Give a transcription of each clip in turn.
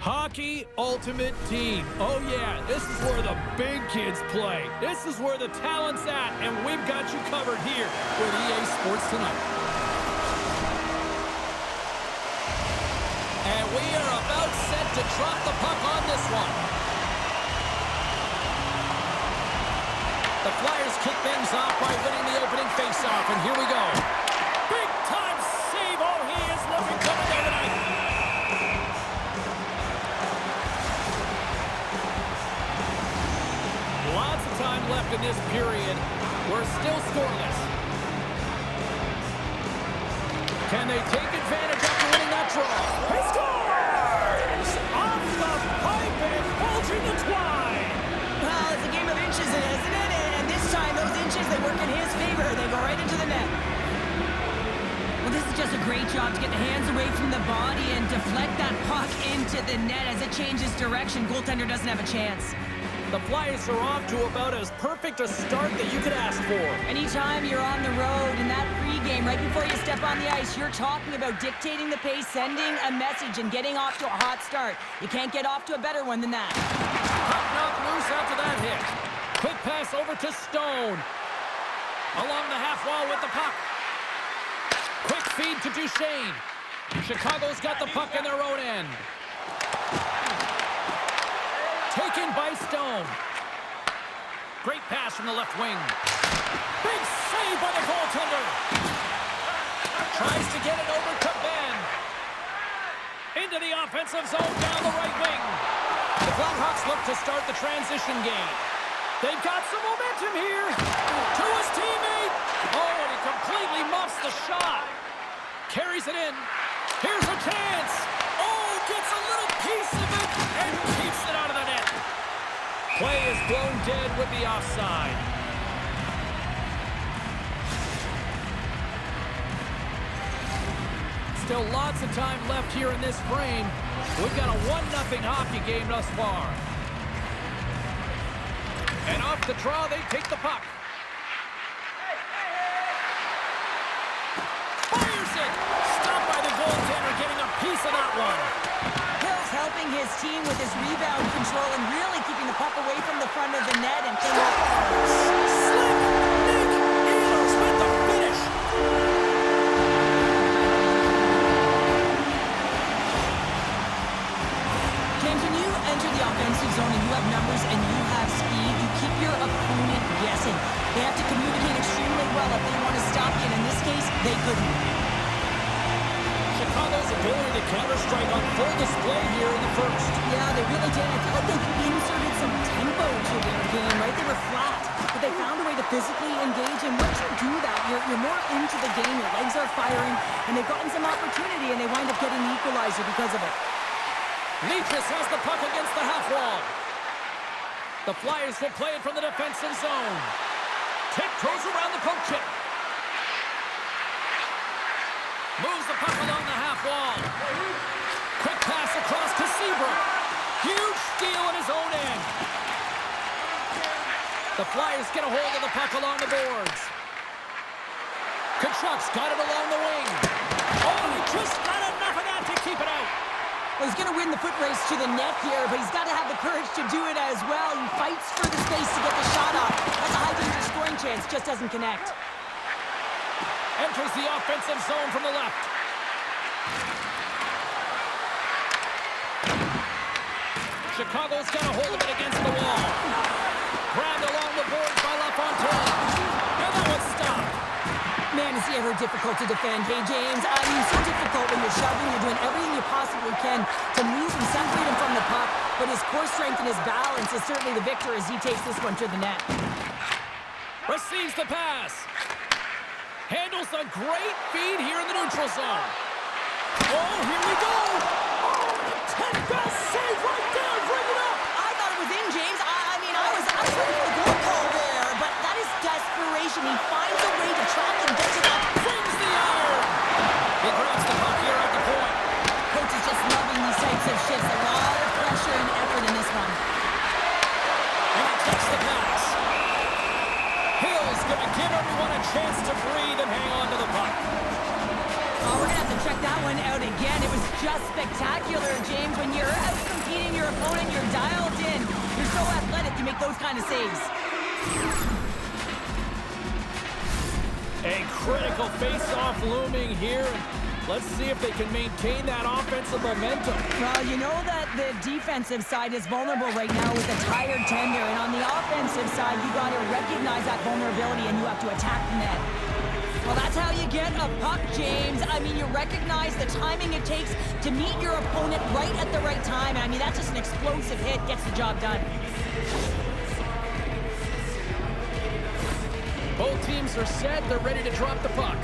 Hockey Ultimate Team. Oh yeah, this is where the big kids play. This is where the talent's at, and we've got you covered here with EA Sports Tonight. And we are about set to drop the puck on this one. The Flyers kick things off by winning the opening faceoff, and here we go. Big time save. Oh, he is looking coming there tonight. Lots of time left in this period. We're still scoreless. Can they take advantage after winning that draw? He scores! Off the pipe and bulging the twine. Well, it's a game of inches, isn't it? And this time, those inches, they work in his favor. They go right into the net. Well, this is just a great job to get the hands away from the body and deflect that puck into the net as it changes direction. Goaltender doesn't have a chance. The Flyers are off to about as perfect a start that you could ask for. Anytime you're on the road in that pregame, right before you step on the ice, you're talking about dictating the pace, sending a message, and getting off to a hot start. You can't get off to a better one than that. Puck knocked loose after that hit. Quick pass over to Stone. Along the half wall with the puck. Quick feed to Duchesne. Chicago's got the puck in their own end. Taken by Stone. Great pass from the left wing. Big save by the goaltender. Tries to get it over to Ben. Into the offensive zone down the right wing. The Blackhawks look to start the transition game. They've got some momentum here. To his teammate. Oh, and he completely muffs the shot. Carries it in. Here's a chance. Oh, gets a little piece of it and keeps it out of the net. Play is blown dead with the offside. Still lots of time left here in this frame. We've got a 1-0 hockey game thus far. And off the draw, they take the puck. Fires it! Stopped by the goaltender, getting a piece of that one. Hill's helping his team with his rebound control and really keeping the puck away from the front of the net and Slick Nick Ehlers with the finish. James, when you enter the offensive zone and you have numbers and you have speed, you keep your opponent guessing. They have to communicate extremely well if they want to stop you, and in this case, they couldn't. Chicago's ability to counter-strike on full display here in the first. Yeah, they really did. I feel like they inserted some tempo to their game, right? They were flat, but they found a way to physically engage, and once you do that, you're more into the game. Your legs are firing, and they've gotten some opportunity, and they wind up getting the equalizer because of it. Necas has the puck against the half wall. The Flyers will play it from the defensive zone. Tiptoes around the poke check. Moves the puck along the half wall. Quick pass across to Seabrook. Huge steal in his own end. The Flyers get a hold of the puck along the boards. Tkachuk's got it along the wing. Oh, he just got enough of that to keep it out. Well, he's going to win the foot race to the net here, but he's got to have the courage to do it as well. He fights for the space to get the shot off. That's a high-danger scoring chance, just doesn't connect. Enters the offensive zone from the left. Chicago's got a hold of it against the wall. Grabbed along the boards by LaFontaine. And that was stopped. Man, is he ever difficult to defend. Hey, James, I mean, so difficult when you're shoving, you're doing everything you possibly can to move and separate him from the puck, but his core strength and his balance is certainly the victor as he takes this one to the net. Receives the pass. Handles a great feed here in the neutral zone. Oh, here we go. Oh, 10-best save right there. Bring it up. I thought it was in, James. I mean, I was ready for the goal call there, but that is desperation. He finds a way to track and get to that. Brings the iron. He grabs the puck here at the point. Coach is just loving these types of shifts. A lot of pressure and effort in this one. And he takes the pass. Hill's going to give everyone a chance to breathe and hang on to the puck. Oh, we're going to have to check that one out again. It was just spectacular, James. When you're out opponent. You're dialed in. You're so athletic, you make those kind of saves. A critical face-off looming here. Let's see if they can maintain that offensive momentum. Well, you know that the defensive side is vulnerable right now with a tired tender, and on the offensive side, you got to recognize that vulnerability and you have to attack the net. Well, that's how you get a puck, James. I mean, you recognize the timing it takes to meet your opponent right at the right time. I mean, that's just an explosive hit, gets the job done. Both teams are set. They're ready to drop the puck.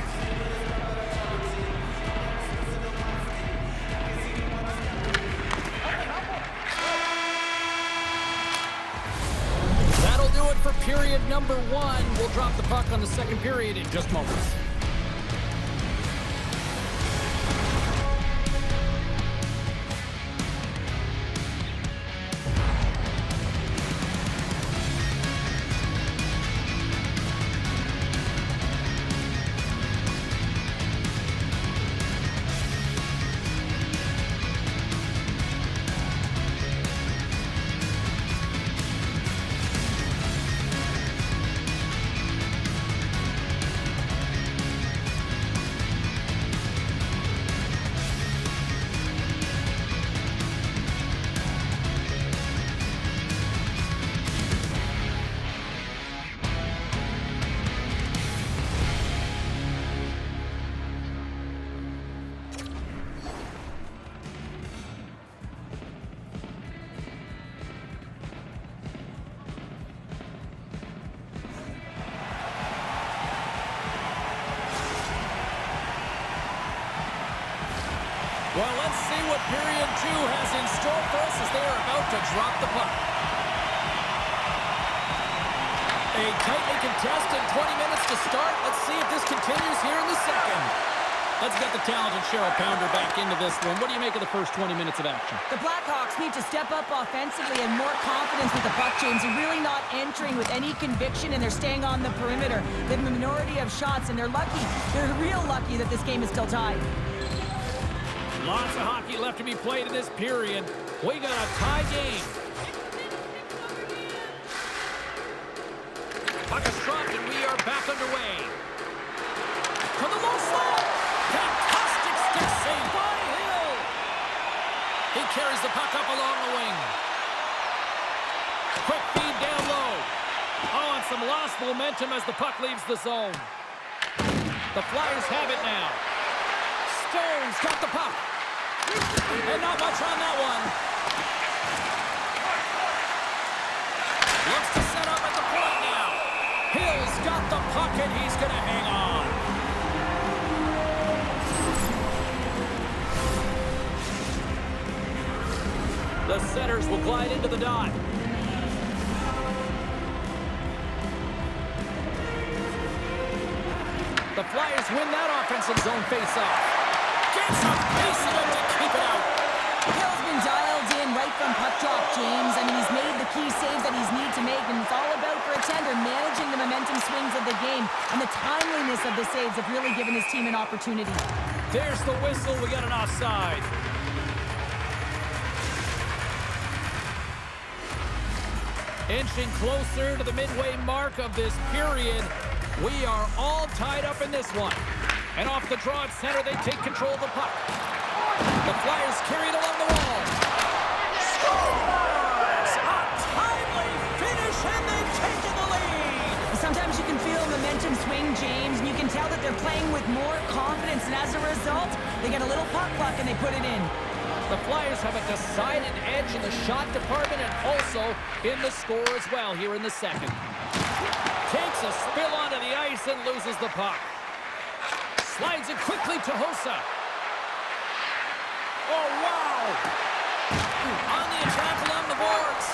For period number 1. We'll drop the puck on the second period in just moments. Well, let's see what period 2 has in store for us as they are about to drop the puck. A tightly contested 20 minutes to start. Let's see if this continues here in the second. Let's get the talented Cheryl Pounder back into this one. What do you make of the first 20 minutes of action? The Blackhawks need to step up offensively and more confidence with the puck, James. They're really not entering with any conviction, and they're staying on the perimeter. They have a minority of shots, and they're lucky. They're real lucky that this game is still tied. Lots of hockey left to be played in this period. We got a tie game. Puck is dropped, and we are back underway. From the low slot. Fantastic stick save by Hill. He carries the puck up along the wing. Quick feed down low. Oh, and some lost momentum as the puck leaves the zone. The Flyers have it now. Stone's got the puck. And not much on that one. Looks to set up at the point now. Hill's got the puck, and he's going to hang on. The Senators will glide into the dot. The Flyers win that offensive zone face-off. Gets a piece of it to keep it out. Hill's been dialed in right from puck drop, James. I mean, he's made the key saves that he's need to make, and it's all about for a tender, managing the momentum swings of the game, and the timeliness of the saves have really given his team an opportunity. There's the whistle. We got an offside. Inching closer to the midway mark of this period. We are all tied up in this one. And off the draw at center, they take control of the puck. The Flyers carry it along the wall. Scores! A timely finish, and they've taken the lead! Sometimes you can feel momentum swing, James, and you can tell that they're playing with more confidence, and as a result, they get a little puck luck and they put it in. The Flyers have a decided edge in the shot department and also in the score as well here in the second. Takes a spill onto the ice and loses the puck. Slides it quickly to Hossa. Oh, wow! On the attack along the boards.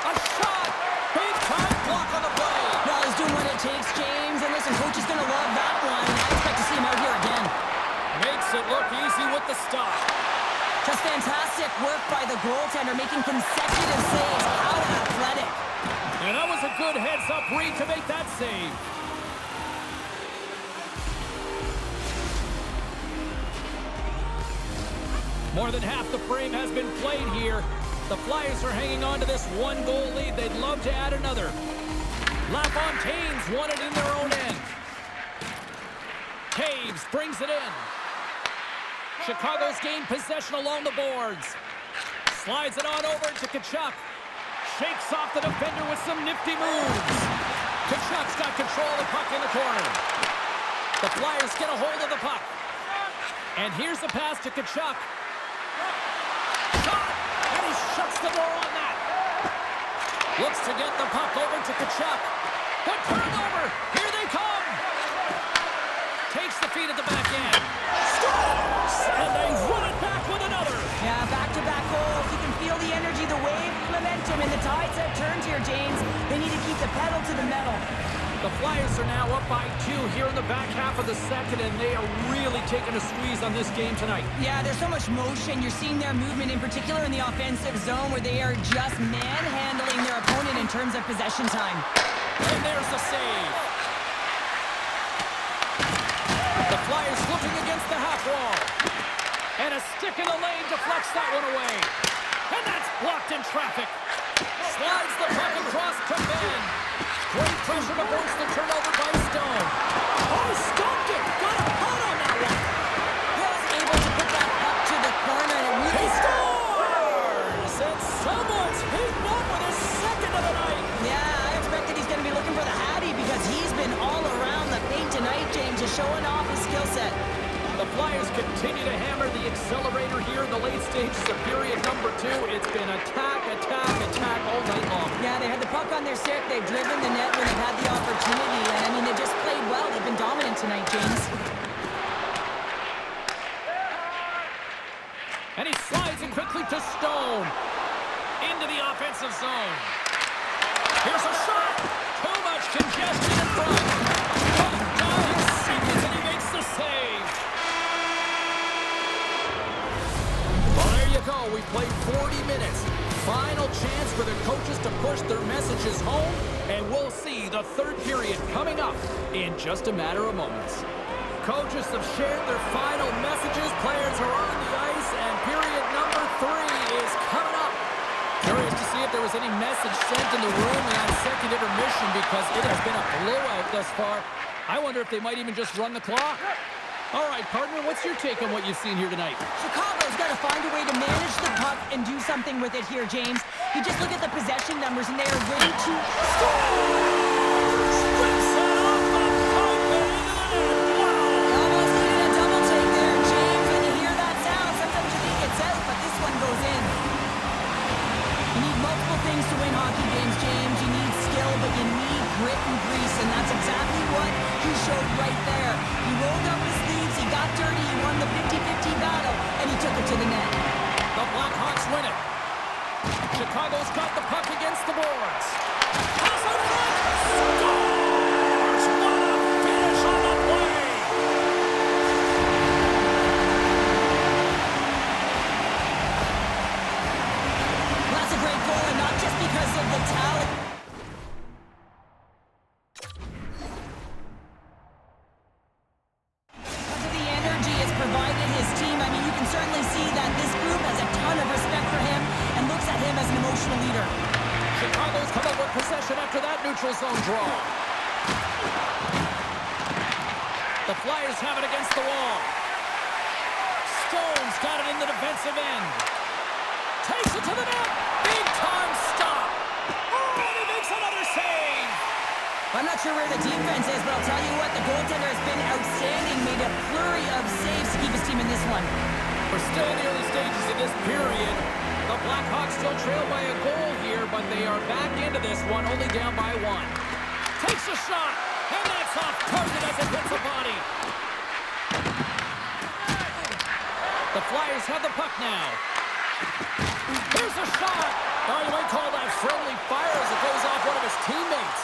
A shot! Big time block on the play. Well, he's doing what it takes, James. And listen, coach is going to love that one. I expect to see him out here again. Makes it look easy with the stop. Just fantastic work by the goaltender, making consecutive saves. How athletic. And that was a good heads-up read to make that save. More than half the frame has been played here. The Flyers are hanging on to this one-goal lead. They'd love to add another. LaFontaine's won it in their own end. Taves brings it in. Chicago's gained possession along the boards. Slides it on over to Tkachuk. Shakes off the defender with some nifty moves. Tkachuk's got control of the puck in the corner. The Flyers get a hold of the puck. And here's the pass to Tkachuk. Shot! And he shuts the door on that. Looks to get the puck over to Tkachuk. The turnover! Here they come! Takes the feed at the back end. Scores! And they run it back with another. Yeah, back-to-back goals. You can feel the energy, the wave, momentum, and the tides have turned here, James. They need to keep the pedal to the metal. The Flyers are now up by 2 here in the back half of the second, and they are really taking a squeeze on this game tonight. Yeah, there's so much motion. You're seeing their movement, in particular in the offensive zone, where they are just manhandling their opponent in terms of possession time. And there's the save. The Flyers looking against the half wall. And a stick in the lane deflects that one away. And that's blocked in traffic. Slides the puck across to Ben. Great pressure to force the turnover by Stone. Oh, he stopped it. Got a punt on that one. Was able to put that puck to the corner, and it He really... scores! And someone's heating up with his second of the night. Yeah, I expected he's going to be looking for the Hattie because he's been all around the paint tonight, James, just showing off his skill set. The Flyers continue to hammer the accelerator here in the late stages of period number 2. It's been attack, attack, attack all night long. Yeah, they had the puck on their stick. They've driven the net when they've had the opportunity. And, I mean, they just played well. They've been dominant tonight, James. And he slides it quickly to Stone. Into the offensive zone. Here's a shot. Too much congestion in front. Puck down sequence, and he makes the save. Well, there you go. We played 40 minutes. Final chance for the coaches to push their messages home, and we'll see the third period coming up in just a matter of moments. Coaches have shared their final messages. Players are on the ice, and period number 3 is coming up. Curious to see if there was any message sent in the room in that second intermission, because it has been a blowout thus far. I wonder if they might even just run the clock. All right, partner, what's your take on what you've seen here tonight? Chicago's got to find a way to manage the puck and do something with it here, James. You just look at the possession numbers, and they are ready to Strips it off the pipe and into the net. Wow! You almost needed a double take there, James. When you hear that sound, sometimes you think it's out, but this one goes in. You need multiple things to win hockey games, James. You need skill, but you need grit and grease, and that's exactly what he showed right there. He rolled up his sleeves, he got dirty, he won the 50-50 battle, and he took it to the net. The Blackhawks win it. Chicago's got the puck against the boards. Pass in front. Scores! What a finish on the play! Well, that's a great goal, and not just because of the talent. Because of the energy it's provided his team, I mean, you can certainly see that this group has a ton of respect for him and looks at him as an emotional leader. Chicago's come up with possession after that neutral zone draw. The Flyers have it against the wall. Stone's got it in the defensive end. Takes it to the net. Big time stop. Oh, and he makes another save. I'm not sure where the defense is, but I'll tell you what, the goaltender has been outstanding, made a flurry of saves to keep his team in this one. We're still in the early stages of this period. The Blackhawks still trail by a goal here, but they are back into this one, only down by 1. Takes a shot, and that's off target as it hits the body. The Flyers have the puck now. Here's a shot. Oh, you might call that friendly fire as it goes off one of his teammates.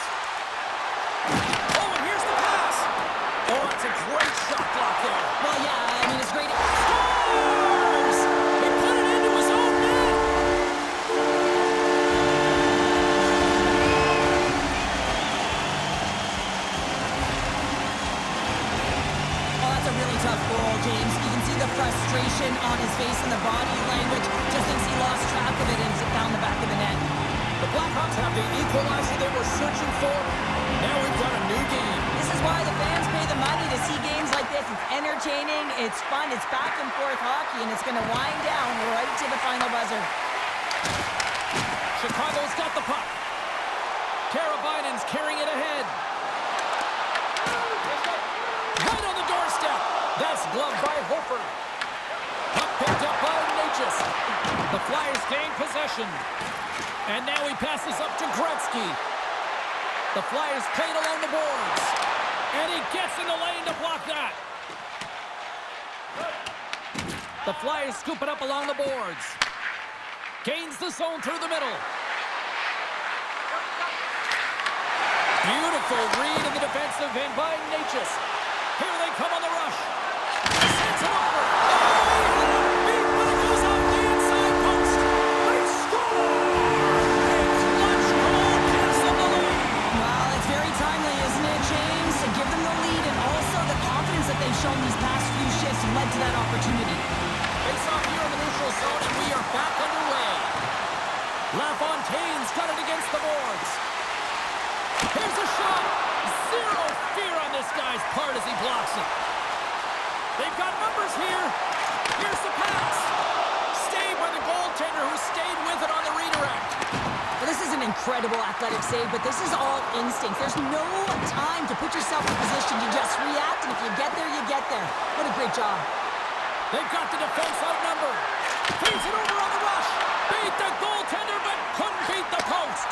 Oh, and here's the pass. Oh, that's a great shot block there. Well, yeah, I mean, it's great. Scores! He put it into his own net. Oh, that's a really tough goal, James. You can see the frustration on his face and the body language. Just thinks he lost track of it, and that entertaining, it's fun, it's back and forth hockey, and it's going to wind down right to the final buzzer. Chicago's got the puck. Karabainen's carrying it ahead. Right on the doorstep. That's gloved by Hofer. Puck picked up by Necas. The Flyers gain possession. And now he passes up to Gretzky. The Flyers played along the boards. And he gets in the lane to block that. The Flyers scoop it up along the boards. Gains the zone through the middle. Beautiful read in the defensive end by Necas. Here they come on the rush. Sends it over. Oh, beat, but it goes off the inside post. They score! A clutch goal gives them the lead. Well, it's very timely, isn't it, James? To give them the lead and also the confidence that they've shown these past few shifts led to that opportunity. Face off here in the neutral zone, and we are back underway. LaFontaine's got it against the boards. Here's a shot. Zero fear on this guy's part as he blocks it. They've got numbers here. Here's the pass. Saved by the goaltender who stayed with it on the redirect. Well, this is an incredible athletic save, but this is all instinct. There's no time to put yourself in position to just react, and if you get there, you get there. What a great job. They've got the defense outnumbered. Feeds it over on the rush. Beat the goaltender, but couldn't beat the post.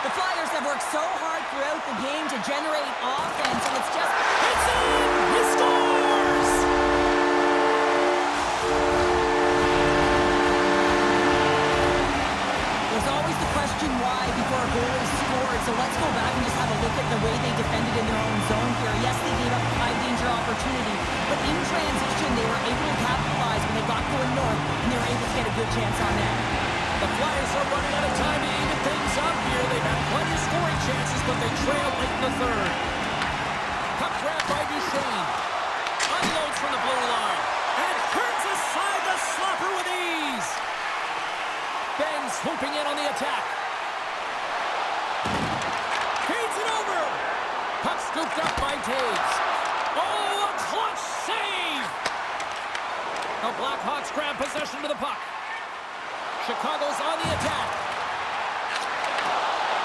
The Flyers have worked so hard throughout the game to generate offense, and it's just... It's in! He scores! There's always the question why before a goal is scored, so let's go back and just have a look at the way they defended in their own zone here. Yes, they gave up a high-danger opportunity, but in transition, they were able to capitalize when they got going north, and they were able to get a good chance on that. The Flyers are running out of time to even things up here. They've had plenty of scoring chances, but they trail late in the third. Puck grab by Duchesne. Unloads from the blue line. And turns aside the slapper with ease. Ben swooping in on the attack. Feeds it over. Puck scooped up by Taves. Oh, a clutch save. The Blackhawks grab possession with the puck. Chicago's on the attack.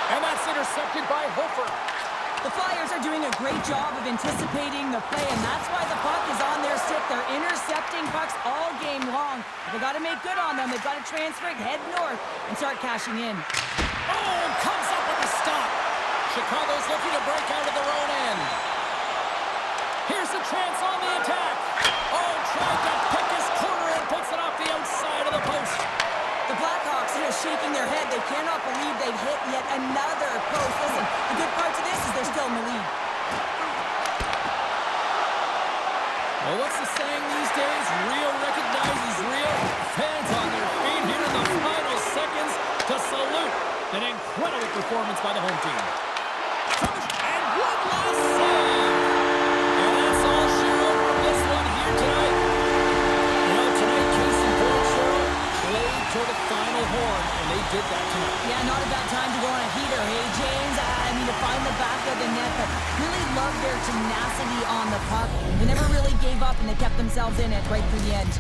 And that's intercepted by Hofer. The Flyers are doing a great job of anticipating the play, and that's why the puck is on their stick. They're intercepting pucks all game long. They've got to make good on them. They've got to transfer it, head north, and start cashing in. Oh, comes up with a stop. Chicago's looking to break out of their own end. Here's a chance on the attack. Oh, tried to pick his corner and puts it off the outside of the post. The Blackhawks are shaking their head. They cannot believe they've hit yet another post. Listen, the good part to this is they're still in the lead. Well, what's the saying these days? Real recognizes real. Fans on their feet here in the final seconds to salute an incredible performance by the home team. And one last save. And that's all she wrote from this one here tonight. Well, tonight, case in point, Cheryl, played to the final horn, and they did that tonight. Yeah, not a bad time to go on a heater, hey, James? I mean, to find the back of the net, but really loved their tenacity on the puck. They never really gave up, and they kept themselves in it right through the end.